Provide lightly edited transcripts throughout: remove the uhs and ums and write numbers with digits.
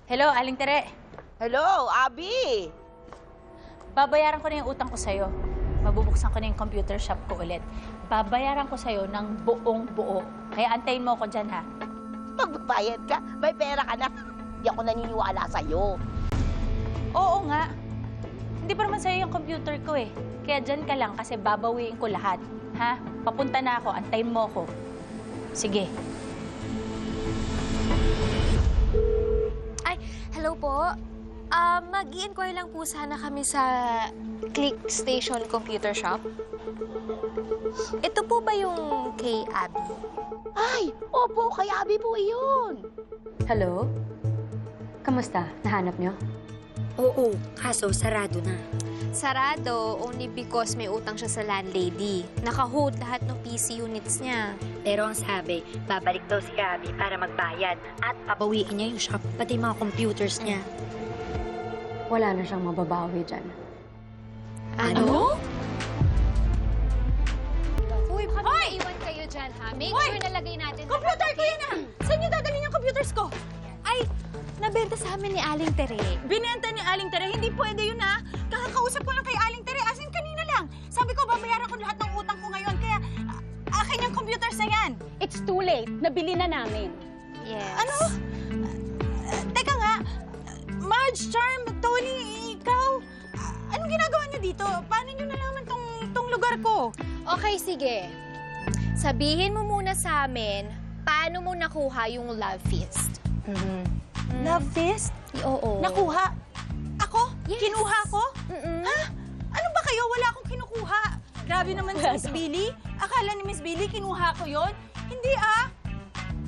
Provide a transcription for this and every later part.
Hello, Aling Tere. Hello, Abby! Babayaran ko na yung utang ko sa'yo. Mabubuksan ko na yung computer shop ko ulit. Babayaran ko sa'yo ng buong buo. Kaya antayin mo ako dyan, ha? Magbabayad ka, may pera ka na. Hindi ako naniniwala sa'yo. Oo nga. Hindi pa naman sa'yo yung computer ko eh. Kaya dyan ka lang kasi babawiin ko lahat. Ha? Papunta na ako, antayin mo ako. Sige. Ay, hello po. Mag-i-inquire lang po sana kami sa Click Station Computer Shop. Ito po ba yung kay Abby? Ay, opo, kay Abby po iyon. Hello? Kamusta? Nahanap nyo? Oo, kaso sarado na. Sarado only because may utang siya sa landlady. Naka-hold lahat ng PC units niya. Pero ang sabi, babalik daw si Abby para magbayad at pabawiin niya yung shop, pati mga computers niya. Wala na siyang mababawi dyan. Ano? Uy, baka maiwan kayo dyan, ha? Make sure nalagay natin. Computer ko yan, ha? Saan niyo dadalhin yung computers ko? Ay, nabenta sa amin ni Aling Tere. Binenta ni Aling Tere, hindi pwede yun, ha? Kakakausap ko lang kay Aling Tere, as in kanina lang. Sabi ko, babayaran ko lahat ng utang ko ngayon, kaya akin yung computers na yan. It's too late. Nabili na namin. Yes. Ano? Teka nga, Marge, Charm, Tony, ikaw, anong ginagawa niyo dito? Paano niyo nalaman tong lugar ko? Okay, sige. Sabihin mo muna sa amin, paano mo nakuha yung love feast? Love Fist? Oo. Nakuha? Ako? Yes. Kinuha ko? Mm-mm. Ha? Ano ba kayo? Wala akong kinukuha. Grabe naman si Miss Billy. Akala ni Miss Billy, kinuha ko yon? Hindi ah.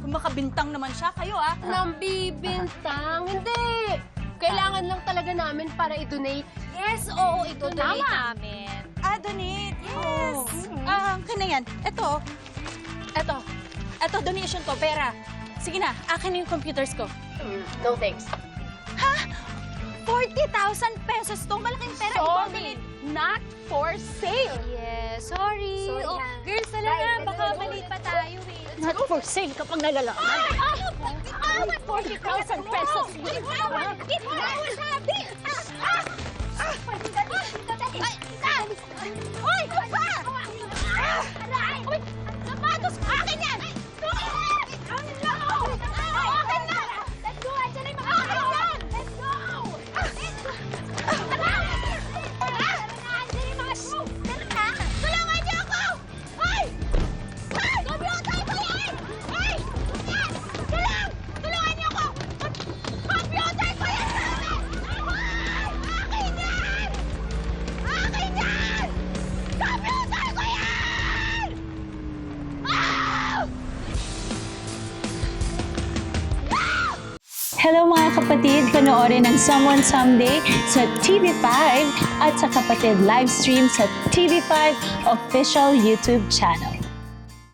Kung makabintang naman siya, kayo ah. Nambibintang. Hindi. Kailangan lang talaga namin para i-donate. Yes, oo, ito donate Tama. namin. Ah, donate. Yes. Akin na yan. Ito, donation ko, pera. Sige na, akin na yung computers ko. No thanks. 40,000 pesos to. Malaking pera. Sorry. Not for sale. Yes, sorry. Sorry, Oh, ah. girls, talaga, baka maliit pa tayo eh. Not for sale kapag nalalaman. 40,000 pesos. Hoy! Hoy pa! Hoy! Sapatos! Akin yan! Akin na! Let's go! Andiyan na yung mga akin yan! Let's go! Andiyan yung mga shoes! Tulungan niyo ako! Hoy! Hoy! Computer ko yan! Hoy! Yan! Tulungan niyo ako! Computer ko yan! Hoy! Akin yan! Akin yan! Computer ko yan! Ah! Hello mga kapatid! Panoorin ang Someone Someday sa TV5 at sa Kapatid Livestream sa TV5 Official YouTube Channel.